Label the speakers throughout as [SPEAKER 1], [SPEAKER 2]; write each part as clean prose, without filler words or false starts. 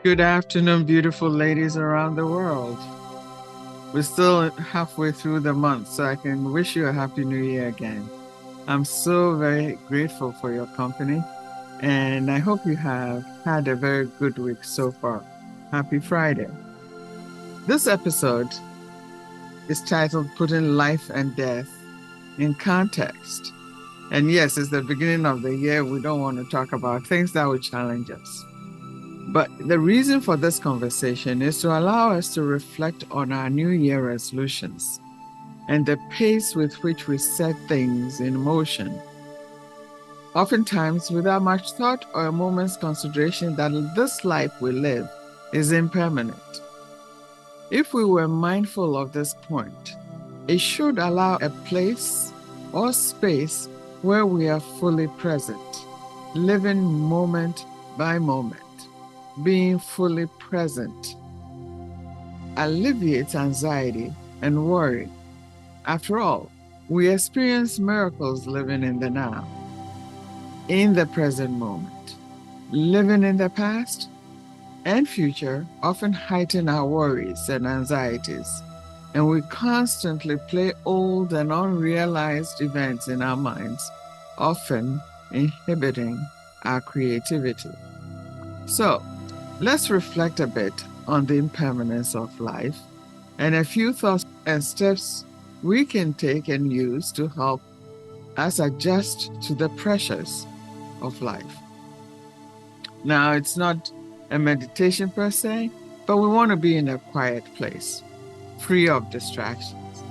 [SPEAKER 1] Good afternoon, beautiful ladies around the world. We're still halfway through the month, so I can wish you a happy new year again. I'm so very grateful for your company, and I hope you have had a very good week so far. Happy Friday. This episode is titled Putting Life and Death in Context. And yes, it's the beginning of the year. We don't want to talk about things that will challenge us. But the reason for this conversation is to allow us to reflect on our New Year resolutions and the pace with which we set things in motion, oftentimes without much thought or a moment's consideration that this life we live is impermanent. If we were mindful of this point, it should allow a place or space where we are fully present, living moment by moment. Being fully present alleviates anxiety and worry. After all, we experience miracles living in the now, in the present moment. Living in the past and future often heighten our worries and anxieties, and we constantly play old and unrealized events in our minds, often inhibiting our creativity. So, let's reflect a bit on the impermanence of life and a few thoughts and steps we can take and use to help us adjust to the pressures of life. Now, it's not a meditation per se, but we want to be in a quiet place, free of distractions.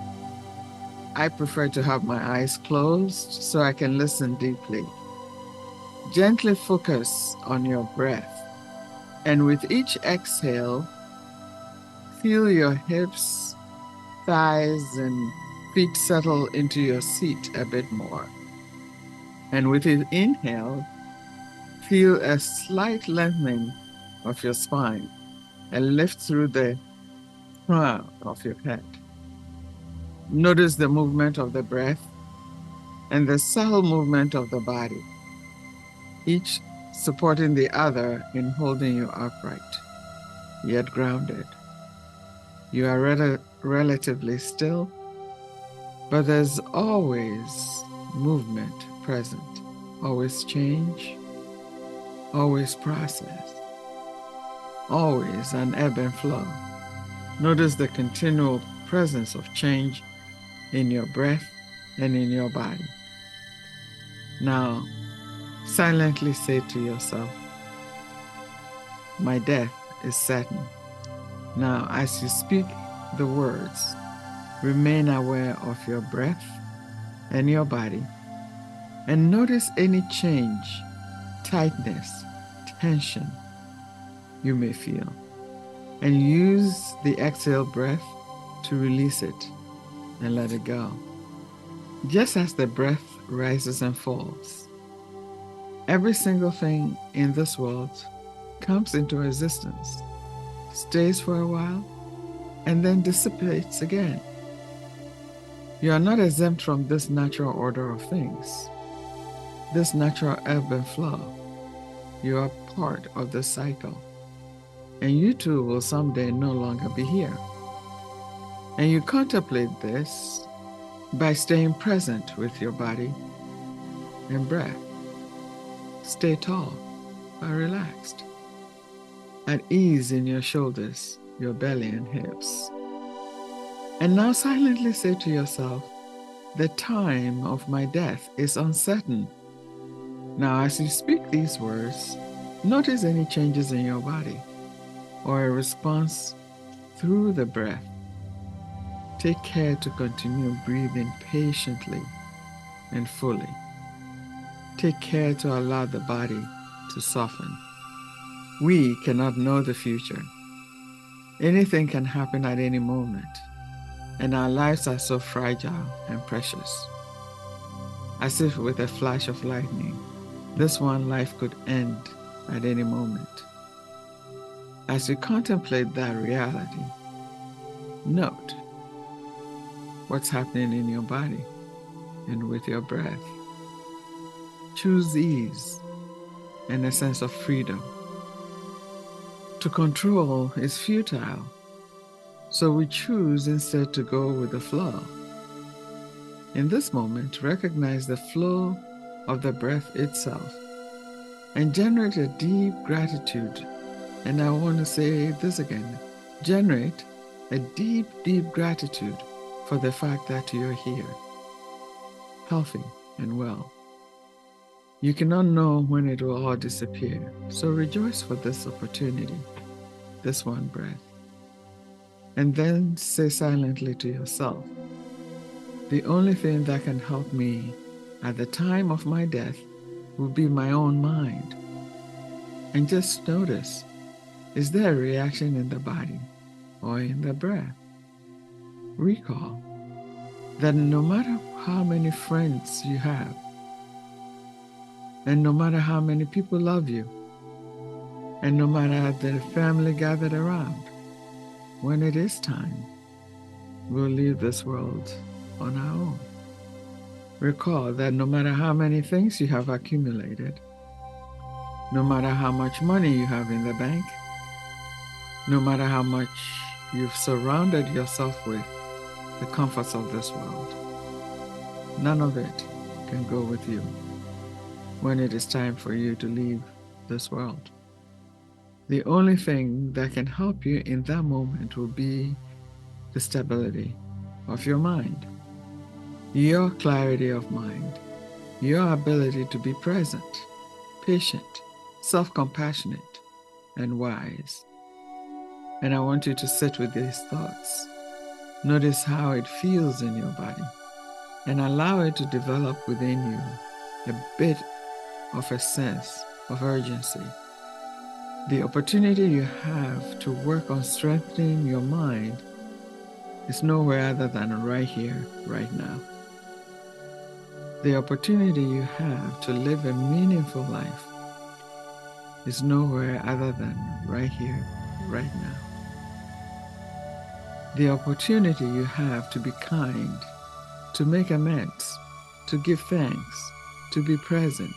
[SPEAKER 1] I prefer to have my eyes closed so I can listen deeply. Gently focus on your breath. And with each exhale, feel your hips, thighs, and feet settle into your seat a bit more. And with each inhale, feel a slight lengthening of your spine and lift through the crown of your head. Notice the movement of the breath and the subtle movement of the body, each supporting the other in holding you upright, yet grounded. You are relatively still, but there's always movement present, always change, always process, always an ebb and flow. Notice the continual presence of change in your breath and in your body. Now, silently say to yourself, my death is certain. Now, as you speak the words, remain aware of your breath and your body, and notice any change, tightness, tension you may feel, and use the exhale breath to release it and let it go. Just as the breath rises and falls, every single thing in this world comes into existence, stays for a while, and then dissipates again. You are not exempt from this natural order of things, this natural ebb and flow. You are part of the cycle, and you too will someday no longer be here. And you contemplate this by staying present with your body and breath. Stay tall but relaxed, at ease in your shoulders, your belly and hips. And now silently say to yourself, the time of my death is uncertain. Now, as you speak these words, notice any changes in your body or a response through the breath. Take care to continue breathing patiently and fully. Take care to allow the body to soften. We cannot know the future. Anything can happen at any moment, and our lives are so fragile and precious. As if with a flash of lightning, this one life could end at any moment. As you contemplate that reality, note what's happening in your body and with your breath. Choose ease and a sense of freedom. To control is futile, so we choose instead to go with the flow. In this moment, recognize the flow of the breath itself and generate a deep gratitude. And I want to say this again, generate a deep, deep gratitude for the fact that you're here, healthy and well. You cannot know when it will all disappear, so rejoice for this opportunity, this one breath. And then say silently to yourself, the only thing that can help me at the time of my death will be my own mind. And just notice, is there a reaction in the body or in the breath? Recall that no matter how many friends you have, and no matter how many people love you, and no matter the family gathered around, when it is time, we'll leave this world on our own. Recall that no matter how many things you have accumulated, no matter how much money you have in the bank, no matter how much you've surrounded yourself with the comforts of this world, none of it can go with you when it is time for you to leave this world. The only thing that can help you in that moment will be the stability of your mind, your clarity of mind, your ability to be present, patient, self-compassionate, and wise. And I want you to sit with these thoughts. Notice how it feels in your body and allow it to develop within you a bit of a sense of urgency. The opportunity you have to work on strengthening your mind is nowhere other than right here, right now. The opportunity you have to live a meaningful life is nowhere other than right here, right now. The opportunity you have to be kind, to make amends, to give thanks, to be present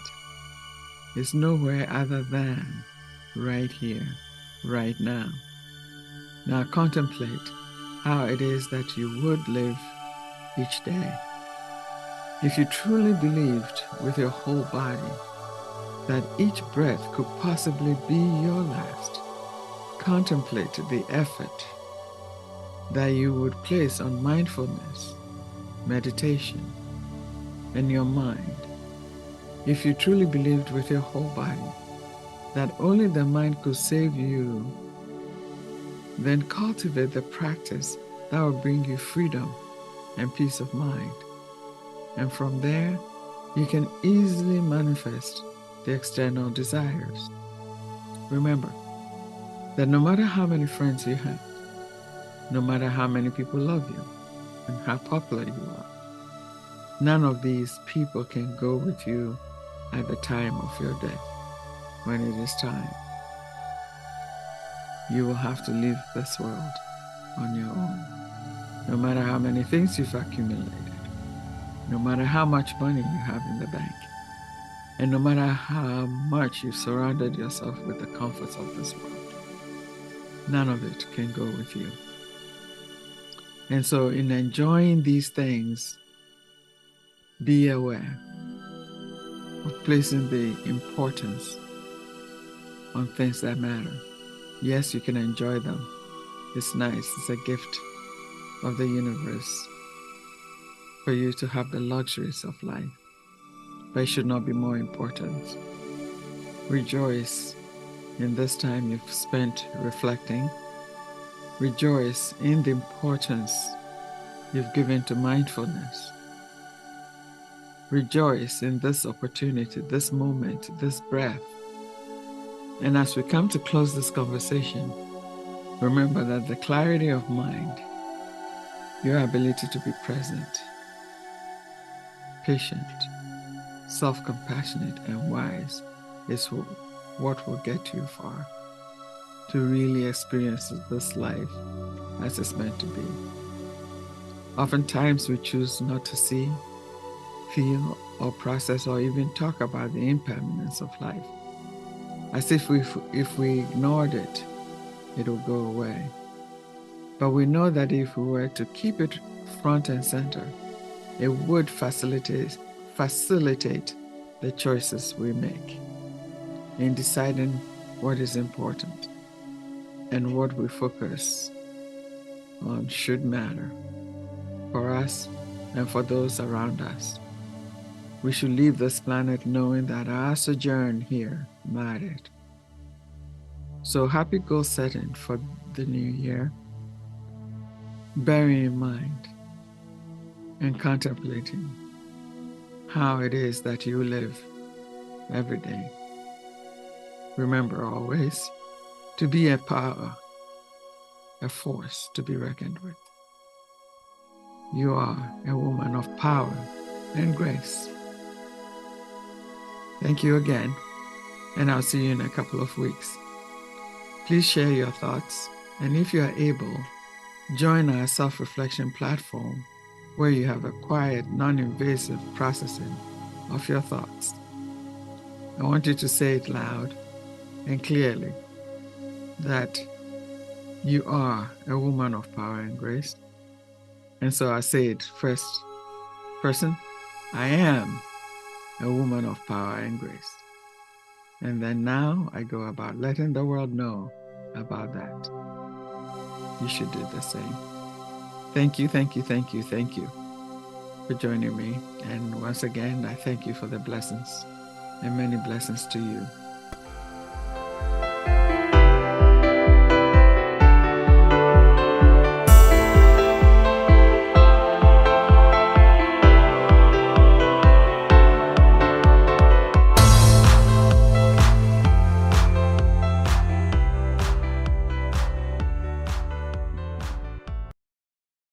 [SPEAKER 1] is nowhere other than right here, right now. Now contemplate how it is that you would live each day. If you truly believed with your whole body that each breath could possibly be your last, contemplate the effort that you would place on mindfulness, meditation, and your mind. If you truly believed with your whole body that only the mind could save you, then cultivate the practice that will bring you freedom and peace of mind. And from there, you can easily manifest the external desires. Remember that no matter how many friends you have, no matter how many people love you and how popular you are, none of these people can go with you at the time of your death. When it is time, you will have to leave this world on your own. No matter how many things you've accumulated, no matter how much money you have in the bank, and no matter how much you've surrounded yourself with the comforts of this world, none of it can go with you. And so in enjoying these things, be aware of placing the importance on things that matter. Yes, you can enjoy them. It's nice. It's a gift of the universe for you to have the luxuries of life. But it should not be more important. Rejoice in this time you've spent reflecting. Rejoice in the importance you've given to mindfulness. Rejoice in this opportunity, this moment, this breath. And as we come to close this conversation, remember that the clarity of mind, your ability to be present, patient, self-compassionate, and wise is what will get you far to really experience this life as it's meant to be. Oftentimes we choose not to see, feel, or process, or even talk about the impermanence of life, as if we ignored it it'll go away. But we know that if we were to keep it front and center, it would facilitate the choices we make in deciding what is important and what we focus on should matter for us and for those around us. We should leave this planet knowing that our sojourn here mattered. So happy goal setting for the new year, bearing in mind and contemplating how it is that you live every day. Remember always to be a power, a force to be reckoned with. You are a woman of power and grace. Thank you again, and I'll see you in a couple of weeks. Please share your thoughts, and if you are able, join our self-reflection platform where you have a quiet, non-invasive processing of your thoughts. I want you to say it loud and clearly that you are a woman of power and grace. And so I say it first person, I am a woman of power and grace. And then now I go about letting the world know about that. You should do the same. Thank you for joining me. And once again, I thank you for the blessings and many blessings to you.